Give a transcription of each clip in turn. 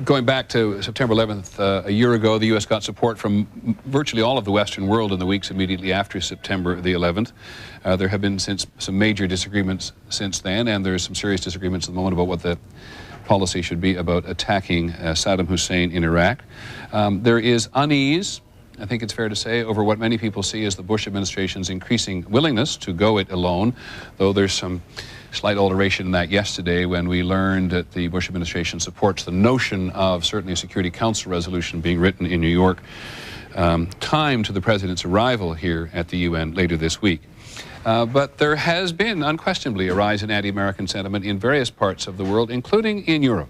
Going back to September 11th, a year ago, the U.S. got support from virtually all of the Western world in the weeks immediately after September the 11th. There have been some major disagreements since then, and there's some serious disagreements at the moment about what the policy should be about attacking Saddam Hussein in Iraq. There is unease, I think it's fair to say, over what many people see as the Bush administration's increasing willingness to go it alone, though there's some slight alteration in that yesterday when we learned that the Bush administration supports the notion of certainly a Security Council resolution being written in New York, timed to the president's arrival here at the UN later this week. But there has been unquestionably a rise in anti-American sentiment in various parts of the world, including in Europe.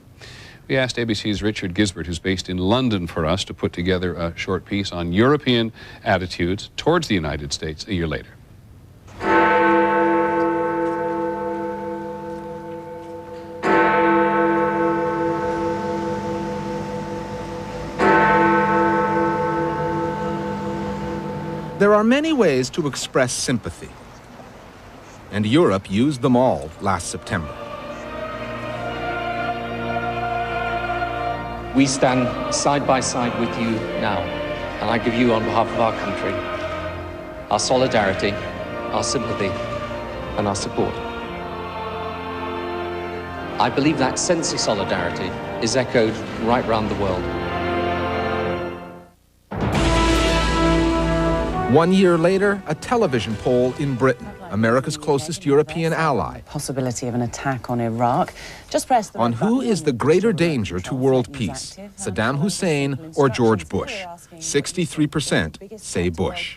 We asked ABC's Richard Gisbert, who's based in London, for us to put together a short piece on European attitudes towards the United States a year later. There are many ways to express sympathy, and Europe used them all last September. We stand side by side with you now, and I give you, on behalf of our country, our solidarity, our sympathy, and our support. I believe that sense of solidarity is echoed right round the world. 1 year later, a television poll in Britain, America's closest European ally, possibility of an attack on Iraq. Just press the on who is the greater danger to world peace, Saddam Hussein or George Bush. 63% say Bush.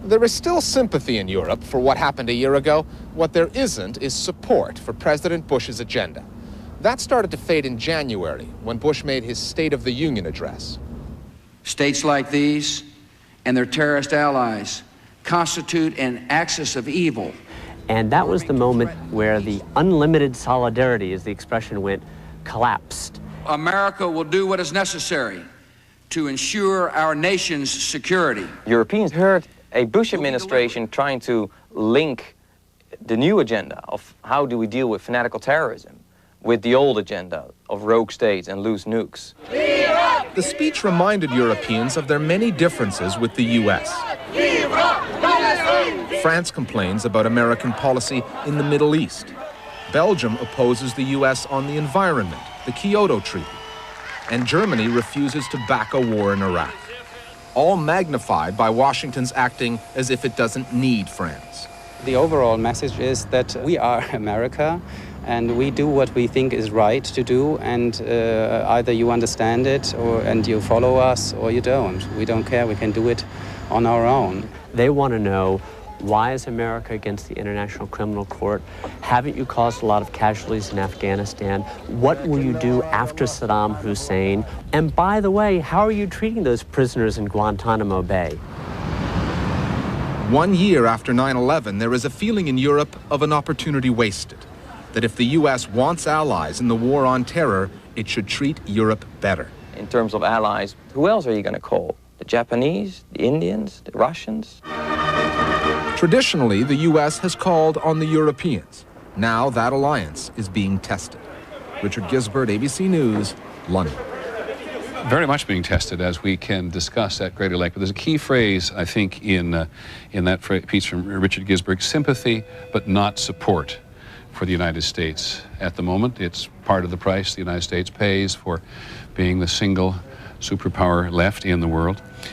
There is still sympathy in Europe for what happened a year ago. What there isn't is support for President Bush's agenda. That started to fade in January when Bush made his State of the Union address. States like these and their terrorist allies constitute an axis of evil. And that was the moment where the unlimited solidarity, as the expression went, collapsed. America will do what is necessary to ensure our nation's security. Europeans heard a Bush administration trying to link the new agenda of how do we deal with fanatical terrorism with the old agenda of rogue states and loose nukes. The speech reminded Europeans of their many differences with the U.S. France complains about American policy in the Middle East. Belgium opposes the U.S. on the environment, the Kyoto Treaty. And Germany refuses to back a war in Iraq. All magnified by Washington's acting as if it doesn't need France. The overall message is that we are America, and we do what we think is right to do, and either you understand it and you follow us, or you don't. We don't care, we can do it on our own. They want to know, why is America against the International Criminal Court? Haven't you caused a lot of casualties in Afghanistan? What will you do after Saddam Hussein? And by the way, how are you treating those prisoners in Guantanamo Bay? 1 year after 9/11, there is a feeling in Europe of an opportunity wasted. That if the U.S. wants allies in the war on terror, it should treat Europe better. In terms of allies, who else are you going to call? The Japanese, the Indians, the Russians? Traditionally, the U.S. has called on the Europeans. Now that alliance is being tested. Richard Gisbert, ABC News, London. Very much being tested, as we can discuss at greater length. But there's a key phrase, I think, in that piece from Richard Gisbert: sympathy, but not support for the United States. At the moment, it's part of the price the United States pays for being the single superpower left in the world.